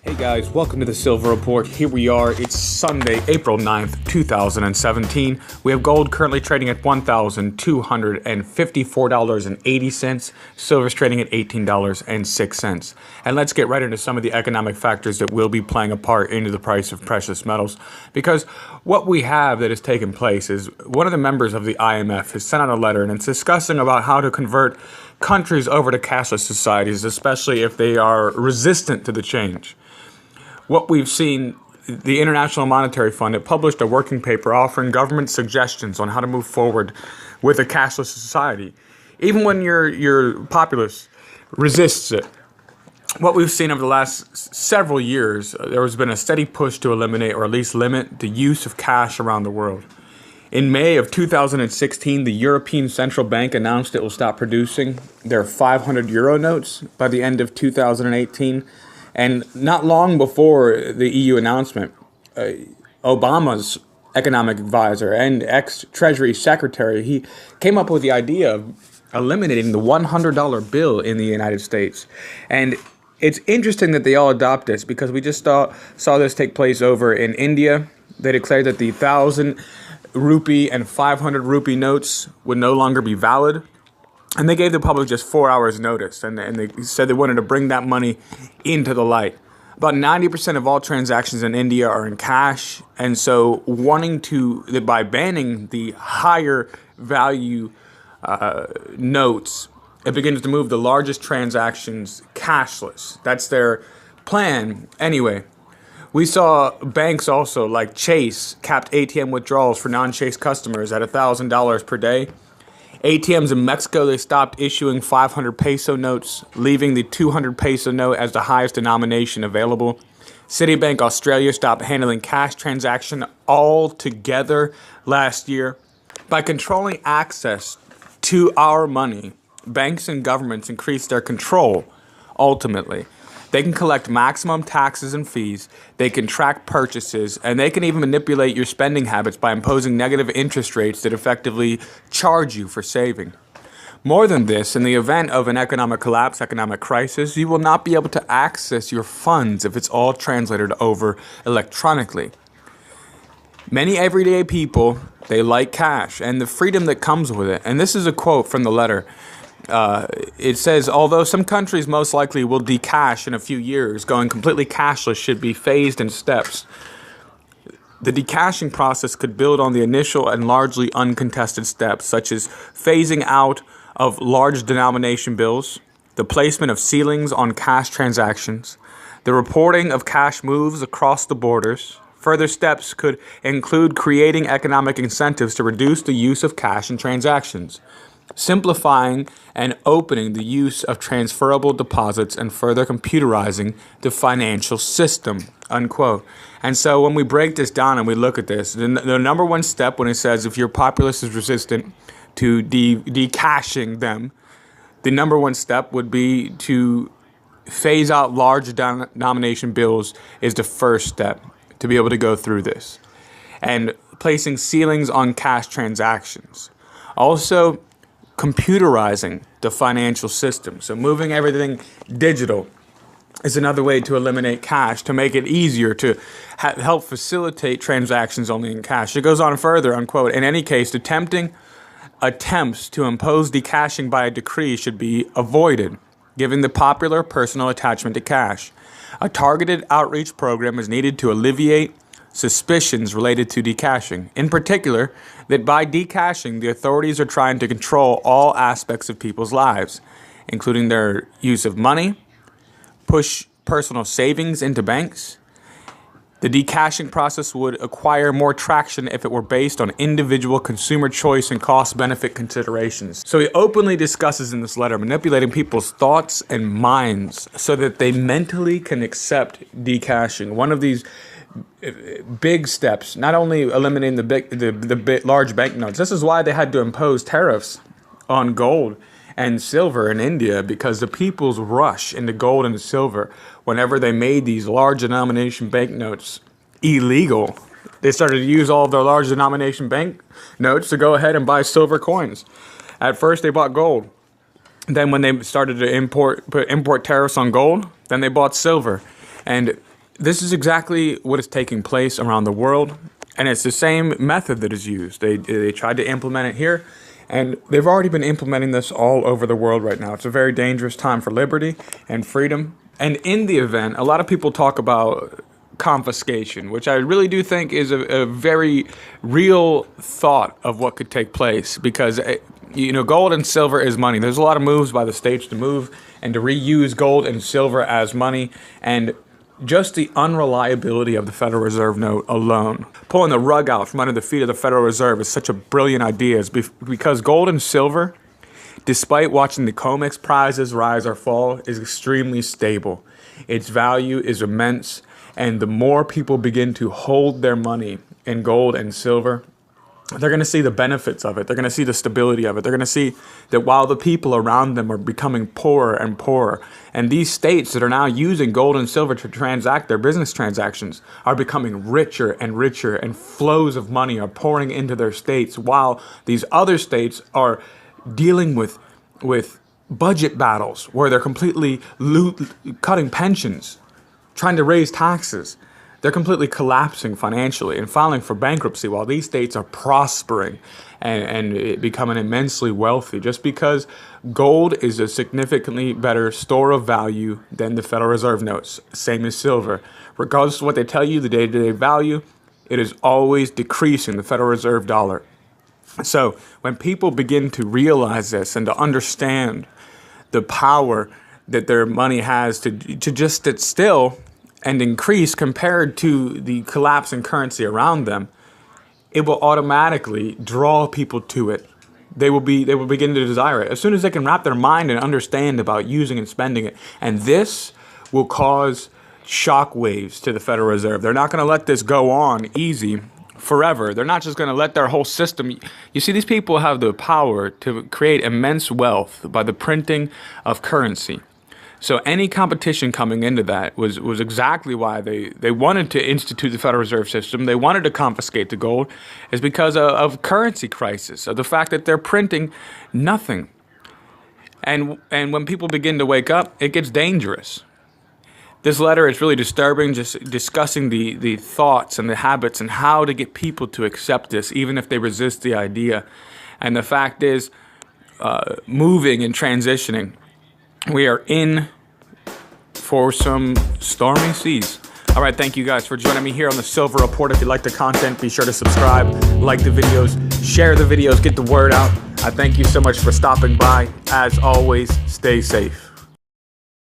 Hey guys, welcome to the Silver Report. Here we are. It's Sunday, April 9th, 2017. We have gold currently trading at $1,254.80. Silver's trading at $18.06. And let's get right into some of the economic factors that will be playing a part into the price of precious metals. Because what we have that has taken place is one of the members of the IMF has sent out a letter and it's discussing about how to convert countries over to cashless societies, especially if they are resistant to the change. What we've seen, the International Monetary Fund, it published a working paper offering government suggestions on how to move forward with a cashless society, even when your populace resists it. What we've seen over the last several years, there has been a steady push to eliminate or at least limit the use of cash around the world. In May of 2016, the European Central Bank announced it will stop producing their 500 euro notes by the end of 2018. And not long before the EU announcement, Obama's economic advisor and ex-Treasury Secretary, he came up with the idea of eliminating the $100 bill in the United States. And it's interesting that they all adopt this because we just saw this take place over in India. They declared that the 1,000 rupee and 500 rupee notes would no longer be valid. And they gave the public just 4 hours notice, and they said they wanted to bring that money into the light. About 90% of all transactions in India are in cash, and so by banning the higher value notes, it begins to move the largest transactions cashless. That's their plan. Anyway, we saw banks also, like Chase, capped ATM withdrawals for non-Chase customers at $1,000 per day. ATMs in Mexico, they stopped issuing 500 peso notes, leaving the 200 peso note as the highest denomination available. Citibank Australia stopped handling cash transaction altogether last year. By controlling access to our money, banks and governments increase their control, ultimately. They can collect maximum taxes and fees, they can track purchases, and they can even manipulate your spending habits by imposing negative interest rates that effectively charge you for saving. More than this, in the event of an economic collapse, economic crisis, you will not be able to access your funds if it's all translated over electronically. Many everyday people, they like cash and the freedom that comes with it. And this is a quote from the letter. It says, although some countries most likely will decash in a few years, going completely cashless should be phased in steps. The decashing process could build on the initial and largely uncontested steps, such as phasing out of large denomination bills, the placement of ceilings on cash transactions, the reporting of cash moves across the borders. Further steps could include creating economic incentives to reduce the use of cash in transactions, simplifying and opening the use of transferable deposits, and further computerizing the financial system, unquote. And so when we break this down and we look at this, the number one step when it says if your populace is resistant to decashing them, the number one step would be to phase out large denomination bills is the first step to be able to go through this. And placing ceilings on cash transactions. Also, computerizing the financial system. So moving everything digital is another way to eliminate cash, to make it easier to help facilitate transactions only in cash. It goes on further, unquote. In any case, attempts to impose decashing by a decree should be avoided, given the popular personal attachment to cash. A targeted outreach program is needed to alleviate suspicions related to decashing. In particular, that by decashing, the authorities are trying to control all aspects of people's lives, including their use of money, push personal savings into banks. The decashing process would acquire more traction if it were based on individual consumer choice and cost-benefit considerations. So he openly discusses in this letter manipulating people's thoughts and minds so that they mentally can accept decashing. One of these big steps, not only eliminating the large banknotes. This is why they had to impose tariffs on gold and silver in India, because the people's rush into gold and silver whenever they made these large denomination banknotes illegal. They started to use all of their large denomination banknotes to go ahead and buy silver coins. At first they bought gold. Then when they started to put import tariffs on gold, then they bought silver. And this is exactly what is taking place around the world, and it's the same method that is used. They tried to implement it here, and they've already been implementing this all over the world right now. It's a very dangerous time for liberty and freedom. And in the event, a lot of people talk about confiscation, which I really do think is a very real thought of what could take place, because gold and silver is money. There's a lot of moves by the states to move and to reuse gold and silver as money, and just the unreliability of the Federal Reserve note alone, pulling the rug out from under the feet of the Federal Reserve, is such a brilliant idea. It's because gold and silver, despite watching the COMEX prices rise or fall, is extremely stable. Its value is immense, and the more people begin to hold their money in gold and silver, they're going to see the benefits of it. They're going to see the stability of it. They're going to see that while the people around them are becoming poorer and poorer, and these states that are now using gold and silver to transact their business transactions are becoming richer and richer, and flows of money are pouring into their states, while these other states are dealing with budget battles where they're completely cutting pensions, trying to raise taxes. They're completely collapsing financially and filing for bankruptcy, while these states are prospering and becoming immensely wealthy, just because gold is a significantly better store of value than the Federal Reserve notes, same as silver. Regardless of what they tell you, the day-to-day value, it is always decreasing, the Federal Reserve dollar. So when people begin to realize this and to understand the power that their money has to just sit still and increase compared to the collapsing currency around them, it will automatically draw people to it. They will begin to desire it as soon as they can wrap their mind and understand about using and spending it. And this will cause shock waves to the Federal Reserve. They're not going to let this go on easy forever. They're not just going to let their whole system. You see, these people have the power to create immense wealth by the printing of currency. So any competition coming into that was exactly why they wanted to institute the Federal Reserve System. They wanted to confiscate the gold, is because of currency crisis, of the fact that they're printing nothing. And when people begin to wake up, it gets dangerous. This letter is really disturbing, just discussing the thoughts and the habits and how to get people to accept this, even if they resist the idea. And the fact is, moving and transitioning, we are in for some stormy seas. All right, thank you guys for joining me here on the Silver Report. If you like the content, be sure to subscribe, like the videos, share the videos, get the word out. I thank you so much for stopping by. As always, stay safe.